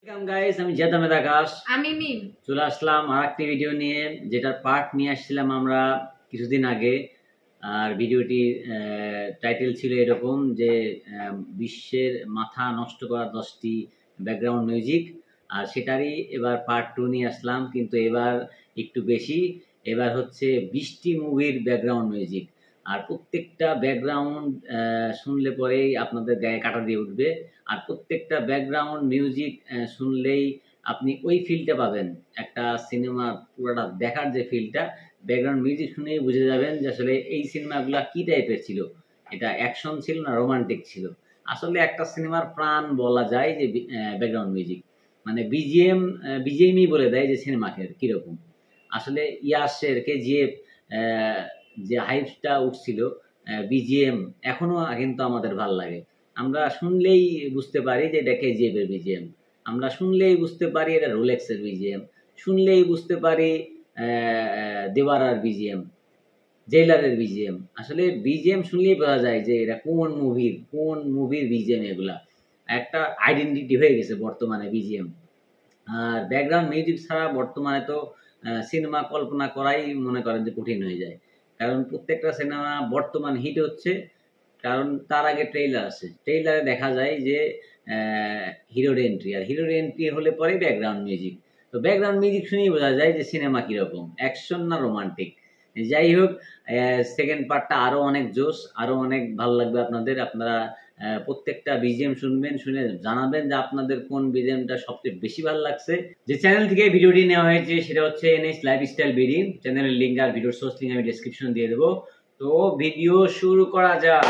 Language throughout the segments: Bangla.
ওয়েলকাম গাইস, আমি জিয়াদ আহমেদ আকাশ। আমি মিম চলে আসলাম আরেকটি ভিডিও নিয়ে, যেটার পার্ট নিয়ে আসছিলাম আমরা কিছুদিন আগে। আর ভিডিওটির টাইটেল ছিল এরকম যে বিশ্বের মাথা নষ্ট করা 10টি ব্যাকগ্রাউন্ড মিউজিক। আর সেটারই এবার পার্ট 2 নিয়ে আসলাম, কিন্তু এবার একটু বেশি। এবার হচ্ছে 20টি মুভির ব্যাকগ্রাউন্ড মিউজিক। আর প্রত্যেকটা ব্যাকগ্রাউন্ড শুনলে পরেই আপনাদের গায়ে কাঁটা দিয়ে উঠবে। আর প্রত্যেকটা ব্যাকগ্রাউন্ড মিউজিক শুনলেই আপনি ওই ফিলটা পাবেন, একটা সিনেমা পুরোটা দেখার যে ফিলটা, ব্যাকগ্রাউন্ড মিউজিক শুনেই বুঝে যাবেন যে আসলে এই সিনেমাগুলো কি টাইপের ছিল। এটা অ্যাকশন ছিল না রোমান্টিক ছিল। আসলে একটা সিনেমার প্রাণ বলা যায় যে ব্যাকগ্রাউন্ড মিউজিক, মানে বিজিএমই বলে দেয় যে সিনেমাকে কীরকম। আসলে ইয়াসের কেজিএফ যে হাইপটা উঠছিল, বিজিএম এখনও কিন্তু আমাদের ভাল লাগে। আমরা শুনলেই বুঝতে পারি যে এটা কেজিএফ এর বিজিএম, আমরা শুনলেই বুঝতে পারি এটা রোলেক্সের বিজিএম, শুনলেই বুঝতে পারি দেওয়ারার বিজিএম, জেইলারের বিজিএম। আসলে বিজিএম শুনলেই বোঝা যায় যে এটা কোন মুভির বিজিএম। এগুলা একটা আইডেন্টিটি হয়ে গেছে বর্তমানে বিজিএম। আর ব্যাকগ্রাউন্ড মিউজিক ছাড়া বর্তমানে তো সিনেমা কল্পনা করাই মনে করেন যে কঠিন হয়ে যায়, কারণ প্রত্যেকটা সিনেমা বর্তমান হিট হচ্ছে কারণ তার আগে ট্রেইলার আছে, ট্রেইলারে দেখা যায় যে হিরোর এন্ট্রি, আর হিরোর এন্ট্রি হলে পরে ব্যাকগ্রাউন্ড মিউজিক। তো ব্যাকগ্রাউন্ড মিউজিক শুনেই বোঝা যায় যে সিনেমা কীরকম, অ্যাকশন না রোমান্টিক। যাই হোক, সেকেন্ড পার্টটা আরও অনেক জোশ, আরও অনেক ভালো লাগবে আপনাদের। আপনারা প্রত্যেকটা বিজিএম শুনবেন, শুনে জানাবেন যে আপনাদের কোন বিজিএমটা সবচেয়ে বেশি ভালো লাগছে। যে চ্যানেল থেকে ভিডিওটি নেওয়া হয়েছে সেটা হচ্ছে NH লাইফস্টাইল বিডি। চ্যানেলের লিঙ্ক আর ভিডিওর সোর্স লিঙ্ক আমি ডেসক্রিপশন দিয়ে দেবো। তো ভিডিও শুরু করা যাক।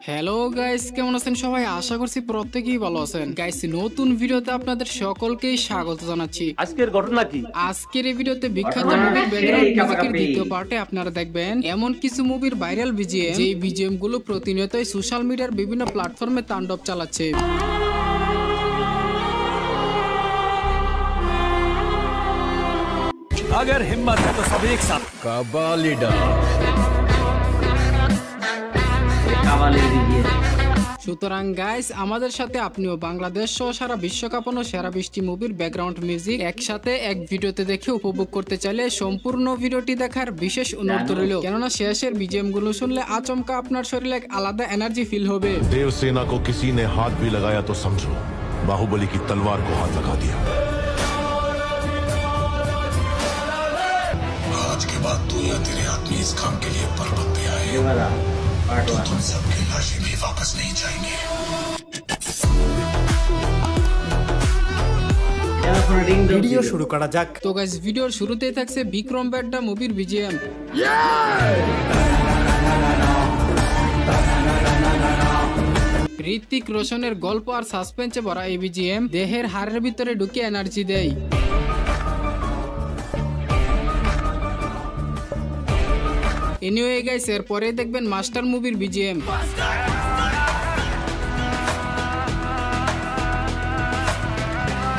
হ্যালো গাইস, কেমন আছেন সবাই? আশা করছি প্রত্যেকেই ভালো আছেন। গাইস, নতুন ভিডিওতে আপনাদের সকলকেই স্বাগত জানাচ্ছি। আজকের ঘটনা কি? আজকের এই ভিডিওতে বিখ্যাত মুভির ব্যাকগ্রাউন্ড মিউজিকের দ্বিতীয় পার্টে আপনারা দেখবেন এমন কিছু মুভির ভাইরাল বিজিএম, যে বিজিএম গুলো প্রতিনিয়তই সোশ্যাল মিডিয়ার বিভিন্ন প্ল্যাটফর্মে তাণ্ডব চালাচ্ছে। अगर हिम्मत है तो सब एक साथ কাবালের বিজিএম। সুতরাং গাইস, আমাদের সাথে আপনিও বাংলাদেশ সহ সারা বিশ্বকাপানো সেরা 20টি মুভির ব্যাকগ্রাউন্ড মিউজিক একসাথে এক ভিডিওতে দেখে উপভোগ করতে চাইলে সম্পূর্ণ ভিডিওটি দেখার বিশেষ অনুরোধ রইল, কেননা শেষের বিজিএম গুলো শুনলে আচমকা আপনার শরীরে এক আলাদা এনার্জি ফিল হবে। देवसेना को किसी ने हाथ भी लगाया तो समझो बाहुबली की तलवार को हाथ लगा दिया। आज के बाद तू या तेरे आदमी इस काम के लिए पर्वत पे आए तो तुम सबकी लाशें भी वापस नहीं जाएंगे। ভিডিও শুরু করা যাক। তো গাইস, ভিডিওর শুরুতেই থাকছে বিক্রম বেড্ডা মুভির বিজিএম। ঋত্বিক রোশনের গল্প আর সাসপেন্সে ভরা এই বিজিএম দেহের হাড়ের ভিতরে ঢুকে এনার্জি দেয়। এনিওয়ে গাইস, এরপরে দেখবেন মাস্টার মুভির বিজিএম।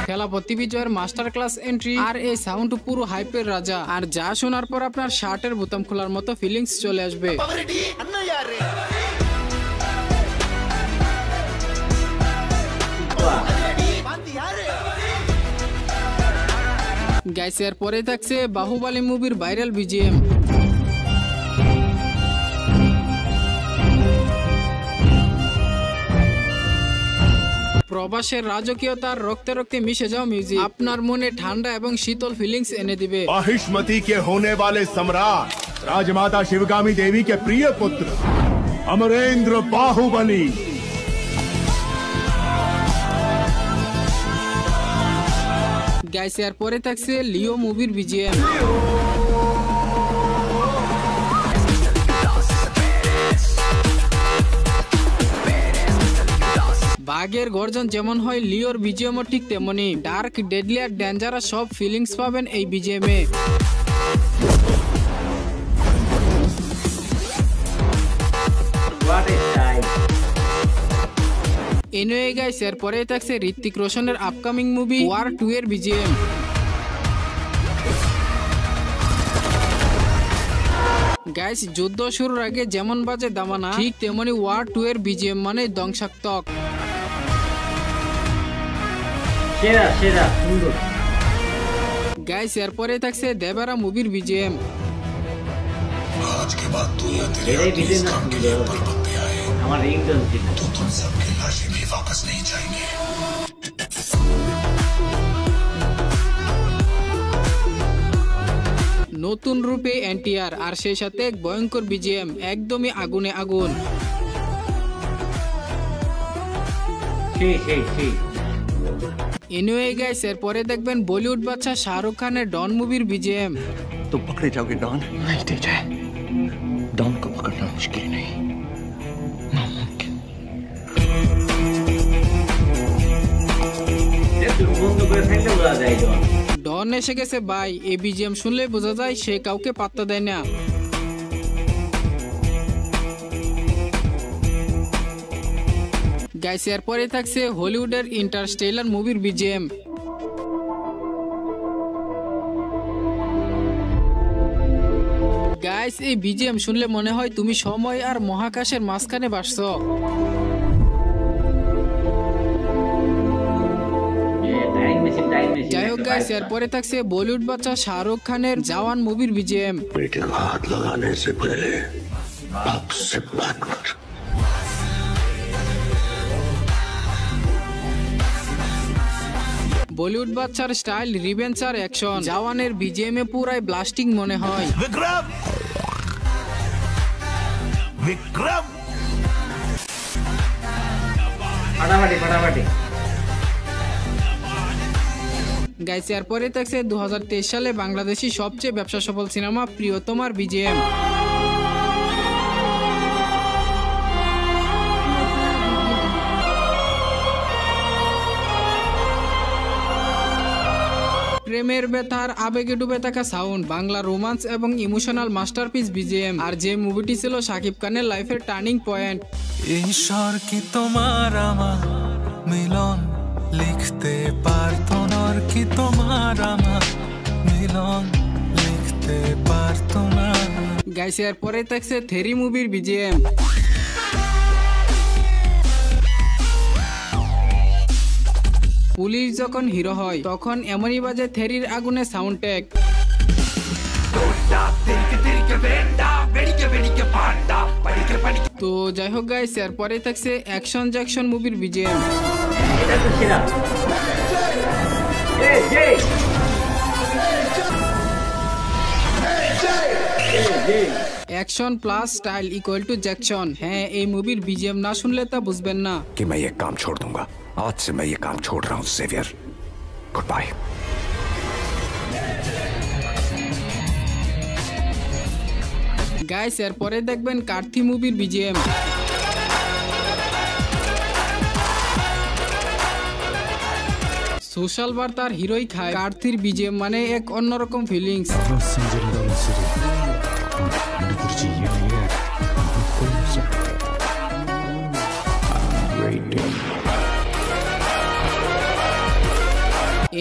খেলাপতি বিজয়ের মাস্টার ক্লাস এন্ট্রি, আর এই সাউন্ড পুরো হাইপের রাজা, আর যা শোনার পর আপনার শার্টের বোতাম খোলার মতো ফিলিংস চলে আসবে। গাইস, এরপরে থাকছে বাহুবলী মুভির ভাইরাল বিজিএম। প্রবাসের রাজকীয়তার রক্তে রক্তে মিশে যাও মিউজিক আপনার মনে ঠান্ডা এবং শীতল ফিলিংস এনে দিবে। महिष्मति के होने वाले सम्राट राजमाता शिवगामी देवी के प्रिय पुत्र अमरेंद्र बाहुबली। গাইস, এরপরে থাকছে লিও মুভির বিজিএম। বাঘের গর্জন যেমন হয়, লিওর বিজিএমও ঠিক তেমনি ডার্ক, ডেডলি আর ডেঞ্জারাস সব ফিলিংস পাবেন এই বিজিএমে। এনিওয়ে গাইস এরপরে থাকছে ঋত্বিক রোশনের আপকামিং মুভি ওয়ার 2 এর বিজিএম। গাইস যুদ্ধ শুরুর আগে যেমন বাজে দামানা, ঠিক তেমনি ওয়ার 2 এর বিজিএম মানে ধ্বংসাত্মক। সেরা সেরা সুন্দর। গাইস এরপরে থাকছে দেবারা মুভির বিজিএম। आज के बाद तू या तेरे এটাই आदमी इस काम के लिए पर्वत पे आए আমার রিংটোন ছিল। तो तुम सबकी लाशें भी वापस नहीं जाएंगे। নতুন রূপে এনটিআর আর সেই সাথে এক ভয়ঙ্কর বিজিএম, একদমই আগুনে আগুন। এনিওয়ে গাইস এরপরে দেখবেন বলিউড বাদশা শাহরুখ খানের ডন মুভির বিজিএম। तुम पकड़े जाओगे डॉन? नहीं तेजा, डॉन को पकड़ना मुश्किल नहीं, नामुमकिन। ডন এসে গেছে ভাই, এই বিজিএম শুনলে বোঝা যায় সে কাউকে পাত্তা দেয় না। গাইস এরপরে থাকছে হলিউডের ইন্টারস্টেলার মুভির বিজিএম। গাইস এই বিজিএম শুনলে মনে হয় তুমি সময় আর মহাকাশের মাঝখানে বাসছো। যাই হোক গাইস এরপরে থাকছে বলিউড বাদশা শাহরুখ খানের জওয়ান মুভির বিজিএম। बेटे को हाथ लगाने से पहले आपसे बात कर। বলিউড বাদশার স্টাইল, রিভেঞ্জ আর অ্যাকশন, জওয়ানের বিজিএম এ পুরাই ব্লাস্টিং মনে হয়। विक्रम विक्रम ফাটাফাটি ফাটাফাটি। গাইস এরপরে থাকছে 2023 সালে বাংলাদেশি সবচেয়ে ব্যবসা সফল সিনেমা প্রিয়তমার বিজিএম। প্রেমের ব্যথার আবেগে ডুবে থাকা সাউন্ড, বাংলা রোমান্স এবং ইমোশনাল মাস্টারপিস বিজিএম। আর যে মুভিটি ছিল শাকিব খানের লাইফের টার্নিং পয়েন্ট। ঈশ্বর কি তোমার আমার মিলন লিখতে পারতো না, কি তোমার আমার মিলন লিখতে পারতো না। গাইস এরপরে থাকছে থেরি মুভির বিজিএম। পুলিশ যখন হিরো হয় তখন এমনই বাজে থেরির আগুনে সাউন্ড ট্র্যাক। তো যাই হোক গাইস এরপরে থাকছে অ্যাকশন জ্যাকশন মুভির বিজিএম। এটা তো সেরা। এই যে action plus style equal to Jackson. হ্যাঁ এই মুভির বিজিএম না শুনলে তা বুঝবেন না। कि मैं ये काम छोड़ दूंगा, आज से मैं ये काम छोड़ रहा हूँ सेवियर, गुड बाय। গাইস এরপরে দেখবেন কার্থি মুভির বিজিএম। সোশ্যাল বার্তার হিরোই খায়, কার্থির বিজিএম মানে এক অন্যরকম ফিলিংস।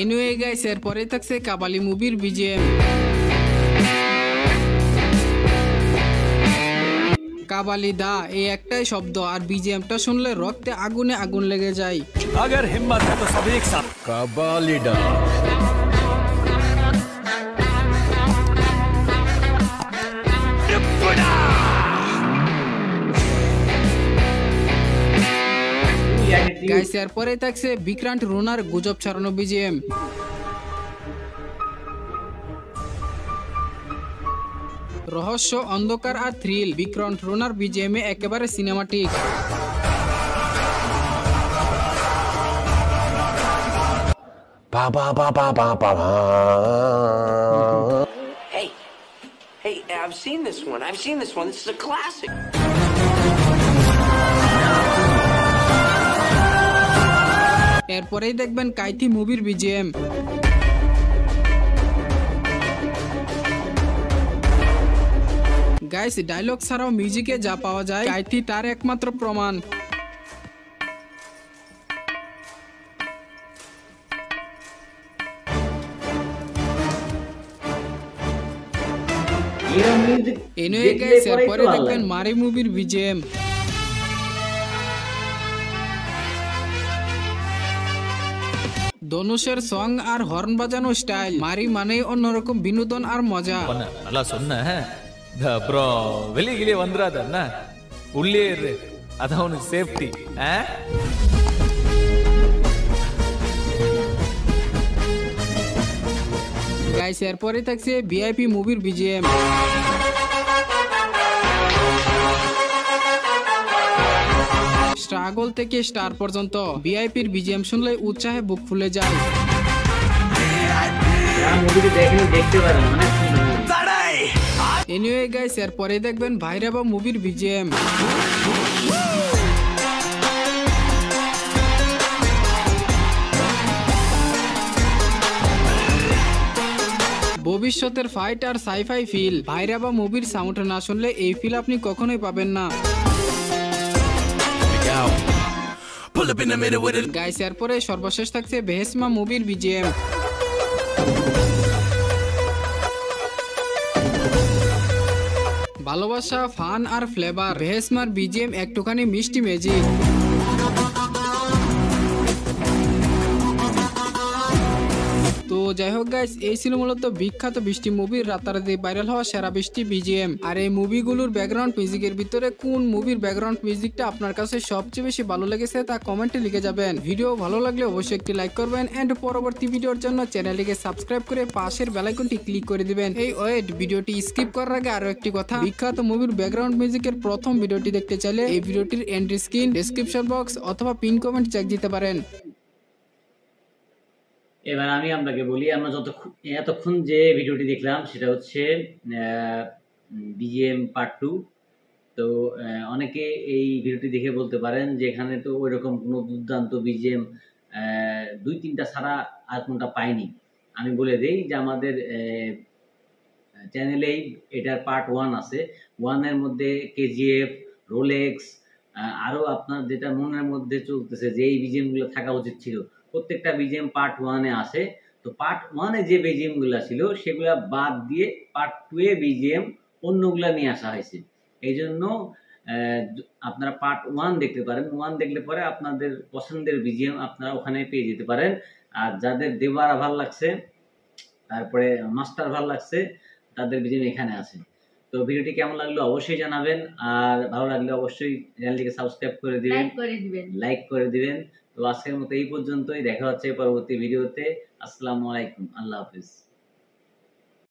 এনিওয়ে গাইস এরপরে থাকছে কাবালি মুভির বিজিএম। কাবালি দা এই একটাই শব্দ, আর বিজিএমটা শুনলে রক্তে আগুনে আগুন লেগে যায়। अगर हिम्मत है तो सब एक साथ। कबालिडा গাইস এরপরে থাকছে বিক্রান্ত রোনার গুজব ছড়ানো বিজিএম। রহস্য, অন্ধকার আর থ্রিল, বিক্রান্ত রোনার বিজিএম এ একেবারে cinematic. Hey, I've seen this one. This is a classic. এরপরেই দেখবেন কাইথি মুভির বিজিএম। গাইস ডায়লগ ছাড়াও মিউজিকে যা পাওয়া যায় কাইথি তার একমাত্র প্রমাণ। এরকম মিউজিক এনিওয়ে গাইস এরপরে দেখবেন মারি মুভির বিজিএম। ধনুষের সং আর হর্ন বাজানো স্টাইল, মারি মানেই অন্যরকম বিনোদন আর মজা। நல்லா சொன்ன அப்புறம் வெளியிலே வந்துடாதண்ணா, உள்ளே இரு, அதான் உனக்கு சேஃப்டி. গাইস এরপরে থাকছে ভিআইপি মুভির বিজিএম। স্ট্রাগল থেকে স্টার পর্যন্ত ভিআইপির বিজিএম শুনলে উৎসাহে বুক ফুলে যায়। এনিওয়ে গাইস এরপরে দেখবেন ভাইরাবা মুভির বিজিএম। ভবিষ্যতের ফাইট আর সাইফাই ফিল, ভাইরাবা মুভির সাউন্ড না শুনলে এই ফিল আপনি কখনোই পাবেন না। গাইস এরপরে সর্বশেষ থাকছে বেহেসমা মুভির বিজিএম। ভালোবাসা, ফান আর ফ্লেভার, বেহেসমার বিজিএম একটুখানি মিষ্টি ম্যাজিক। তো যাই হোক গাইস, এই ছিল মূলত বিখ্যাত বৃষ্টি মুভির রাতারাতি ভাইরাল হওয়া সেরা বৃষ্টি বিজিএম। আর এই মুভিগুলোর ব্যাকগ্রাউন্ড মিউজিকের ভিতরে কোন মুভির ব্যাকগ্রাউন্ড মিউজিকটা আপনার কাছে সবচেয়ে বেশি ভালো লেগেছে তা কমেন্টে লিখে যাবেন। ভিডিও ভালো লাগলে অবশ্যই একটি লাইক করবেন এন্ড পরবর্তী ভিডিওর জন্য চ্যানেলটিকে সাবস্ক্রাইব করে পাশের বেল আইকনটি ক্লিক করে দিবেন। এই ওয়েট, ভিডিওটি স্কিপ করার আগে আরো একটি কথা, বিখ্যাত মুভির ব্যাকগ্রাউন্ড মিউজিকের প্রথম ভিডিওটি দেখতে চাইলে এই ভিডিওটির এন্ড স্ক্রিন, ডেসক্রিপশন বক্স অথবা পিন কমেন্ট চেক দিতে পারেন। এবার আমি আপনাকে বলি, আমরা এতক্ষণ যে ভিডিওটি দেখলাম সেটা হচ্ছে বিজিএম পার্ট 2। তো অনেকে এই ভিডিওটি দেখে বলতে পারেন যে এখানে তো ওই রকম কোনো দুর্দান্ত বিজিএম 2-3টা ছাড়া আর কোনটা পাইনি। আমি বলে দিই যে আমাদের চ্যানেলেই এটার পার্ট 1 আছে। 1-এর মধ্যে কেজিএফ, রোলেক্স, আরও আপনার যেটা মনের মধ্যে চলতেছে যে এই বিজিএমগুলো থাকা উচিত ছিল, প্রত্যেকটা বিজিএম পার্ট 1-এ আসে। তো পার্ট 1-এ যে বিজিএমগুলো ছিল সেগুলো বাদ দিয়ে পার্ট 2-এ বিজিএম অন্যগুলা নিয়ে আসা হয়েছে। এই জন্য আপনারা পার্ট 1 দেখতে পারেন। 1 দেখলে পরে আপনাদের পছন্দের বিজিএম আপনারা ওখানে পেয়ে যেতে পারেন। আর যাদের দেবারা ভাল লাগছে, তারপরে মাস্টার ভাল লাগছে, তাদের বিজিএম এখানে আছে। তো ভিডিওটি কেমন লাগলো অবশ্যই জানাবেন, আর ভালো লাগলে অবশ্যই চ্যানেলটিকে সাবস্ক্রাইব করে দিবেন, লাইক করে দিবেন। তো আজকের মতো এই পর্যন্তই, দেখা হচ্ছে পরবর্তী ভিডিওতে। আসসালামু আলাইকুম, আল্লাহ হাফিজ।